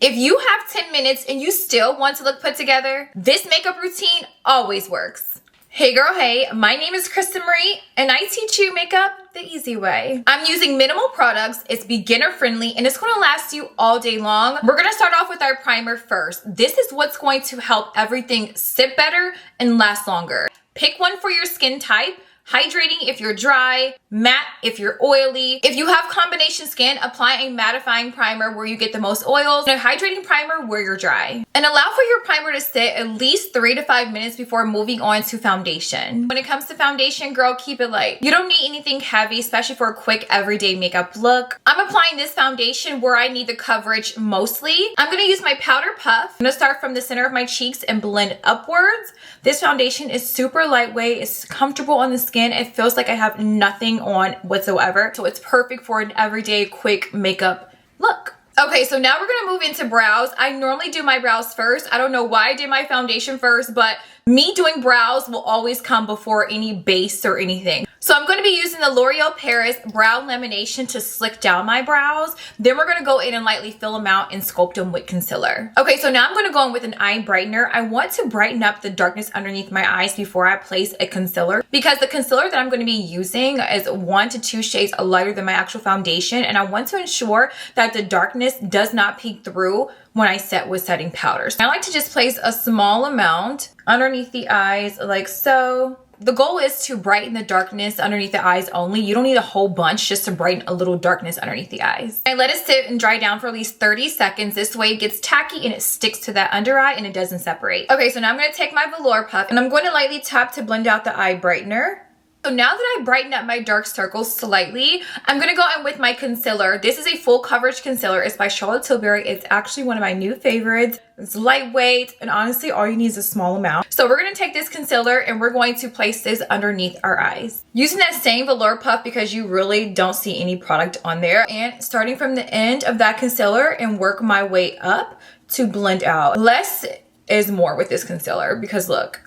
If you have 10 minutes and you still want to look put together, this makeup routine always works. Hey girl, hey, my name is Kristen Marie and I teach you makeup the easy way. I'm using minimal products, it's beginner friendly, and it's gonna last you all day long. We're gonna start off with our primer first. This is what's going to help everything sit better and last longer. Pick one for your skin type. Hydrating if you're dry, matte if you're oily. If you have combination skin, apply a mattifying primer where you get the most oils, and a hydrating primer where you're dry. And allow for your primer to sit at least 3 to 5 minutes before moving on to foundation. When it comes to foundation, girl, keep it light. You don't need anything heavy, especially for a quick everyday makeup look. I'm applying this foundation where I need the coverage mostly. I'm gonna use my powder puff. I'm gonna start from the center of my cheeks and blend upwards. This foundation is super lightweight, it's comfortable on the skin. It feels like I have nothing on whatsoever. So it's perfect for an everyday quick makeup look. Okay, so now we're gonna move into brows. I normally do my brows first. I don't know why I did my foundation first, but me doing brows will always come before any base or anything. So I'm going to be using the L'Oreal Paris Brow Lamination to slick down my brows. Then we're going to go in and lightly fill them out and sculpt them with concealer. Okay, so now I'm going to go in with an eye brightener. I want to brighten up the darkness underneath my eyes before I place a concealer, because the concealer that I'm going to be using is 1 to 2 shades lighter than my actual foundation, and I want to ensure that the darkness does not peek through when I set with setting powders. I like to just place a small amount underneath the eyes like so. The goal is to brighten the darkness underneath the eyes only. You don't need a whole bunch, just to brighten a little darkness underneath the eyes. I let it sit and dry down for at least 30 seconds. This way it gets tacky and it sticks to that under eye and it doesn't separate. Okay, so now I'm going to take my velour puff and I'm going to lightly tap to blend out the eye brightener. So now that I brighten up my dark circles slightly, I'm going to go in with my concealer. This is a full coverage concealer. It's by Charlotte Tilbury. It's actually one of my new favorites. It's lightweight, and honestly, all you need is a small amount. So we're going to take this concealer and we're going to place this underneath our eyes. Using that same velour puff because you really don't see any product on there. And starting from the end of that concealer and work my way up to blend out. Less is more with this concealer because look.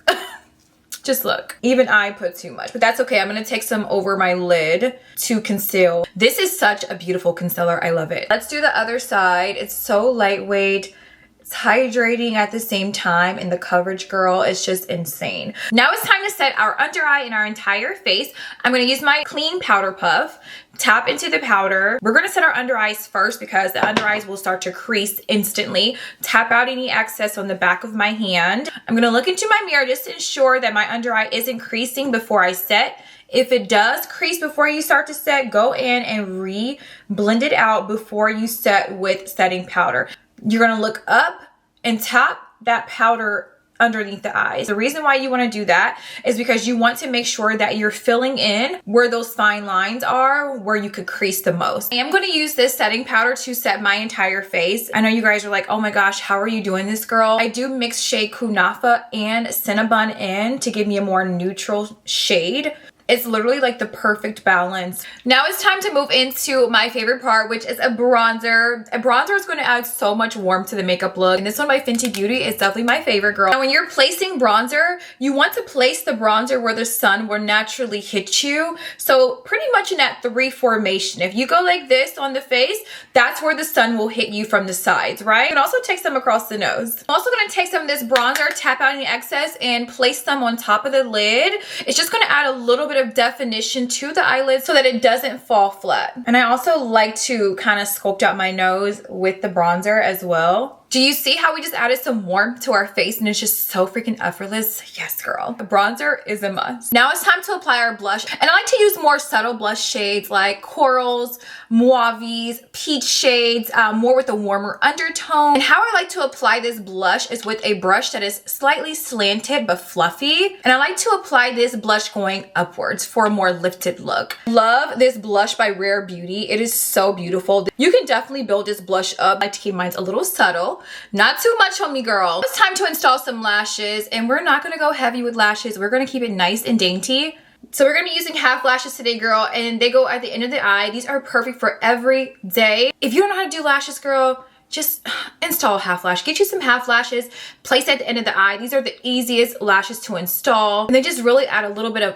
Just look, even I put too much, but that's okay. I'm gonna take some over my lid to conceal. This is such a beautiful concealer. I love it. Let's do the other side. It's so lightweight. It's hydrating at the same time, and the coverage, girl, is just insane. Now it's time to set our under eye and our entire face. I'm gonna use my clean powder puff, tap into the powder. We're gonna set our under eyes first because the under eyes will start to crease instantly. Tap out any excess on the back of my hand. I'm gonna look into my mirror just to ensure that my under eye isn't creasing before I set. If it does crease before you start to set, go in and blend it out before you set with setting powder. You're gonna look up and tap that powder underneath the eyes. The reason why you want to do that is because you want to make sure that you're filling in where those fine lines are, where you could crease the most. I am going to use this setting powder to set my entire face. I know you guys are like, oh my gosh, how are you doing this, girl? I do mix shade Kunafa and Cinnabon in to give me a more neutral shade. It's literally like the perfect balance. Now it's time to move into my favorite part, which is a bronzer. A bronzer is going to add so much warmth to the makeup look. And this one by Fenty Beauty is definitely my favorite, girl. Now when you're placing bronzer, you want to place the bronzer where the sun will naturally hit you. So pretty much in that 3 formation. If you go like this on the face, that's where the sun will hit you from the sides, right? You can also take some across the nose. I'm also going to take some of this bronzer, tap out any excess, and place some on top of the lid. It's just going to add a little bit of definition to the eyelids so that it doesn't fall flat. And I also like to kind of sculpt out my nose with the bronzer as well. Do you see how we just added some warmth to our face and it's just so freaking effortless? Yes, girl. The bronzer is a must. Now it's time to apply our blush. And I like to use more subtle blush shades like corals, mauves, peach shades, more with a warmer undertone. And how I like to apply this blush is with a brush that is slightly slanted but fluffy. And I like to apply this blush going upwards for a more lifted look. Love this blush by Rare Beauty. It is so beautiful. You can definitely build this blush up. I like to keep mine a little subtle. Not too much on me, girl. It's time to install some lashes, and we're not gonna go heavy with lashes. We're gonna keep it nice and dainty. So we're gonna be using half lashes today, girl, and they go at the end of the eye. These are perfect for every day. If you don't know how to do lashes, girl, just install a half lash. Get you some half lashes, place at the end of the eye. These are the easiest lashes to install, and they just really add a little bit of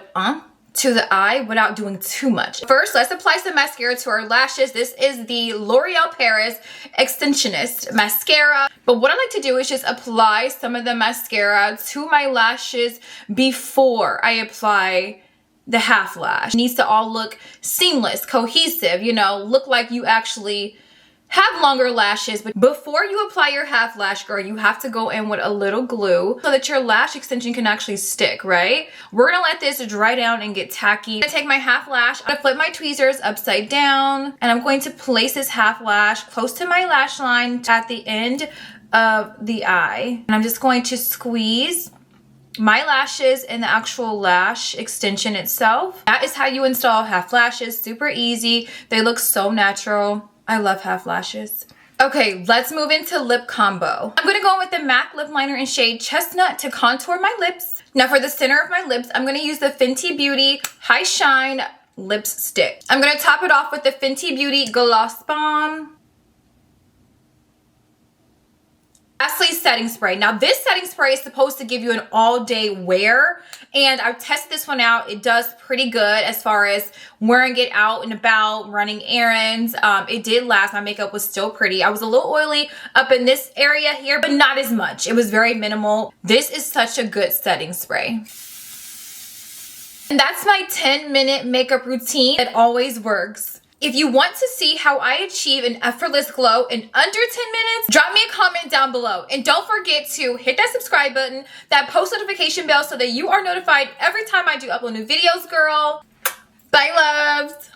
to the eye without doing too much. First, let's apply some mascara to our lashes. This is the L'Oreal Paris Extensionist Mascara. But what I like to do is just apply some of the mascara to my lashes before I apply the half lash. It needs to all look seamless, cohesive, you know, look like you actually have longer lashes. But before you apply your half lash, girl, you have to go in with a little glue so that your lash extension can actually stick, right? We're gonna let this dry down and get tacky. I'm gonna take my half lash, I'm gonna flip my tweezers upside down, and I'm going to place this half lash close to my lash line at the end of the eye. And I'm just going to squeeze my lashes and the actual lash extension itself. That is how you install half lashes. Super easy. They look so natural. I love half lashes. Okay, let's move into lip combo. I'm gonna go with the MAC lip liner in shade Chestnut to contour my lips. Now for the center of my lips, I'm gonna use the Fenty Beauty High Shine Lipstick. I'm gonna top it off with the Fenty Beauty Gloss Bomb. Lastly, setting spray. Now this setting spray is supposed to give you an all-day wear, and I've tested this one out. It does pretty good as far as wearing it out and about, running errands. It did last. My makeup was still pretty. I was a little oily up in this area here, but not as much. It was very minimal. This is such a good setting spray. And that's my 10-minute makeup routine. It always works. If you want to see how I achieve an effortless glow in under 10 minutes, drop me a comment down below. And don't forget to hit that subscribe button, that post notification bell so that you are notified every time I do upload new videos, girl. Bye, loves.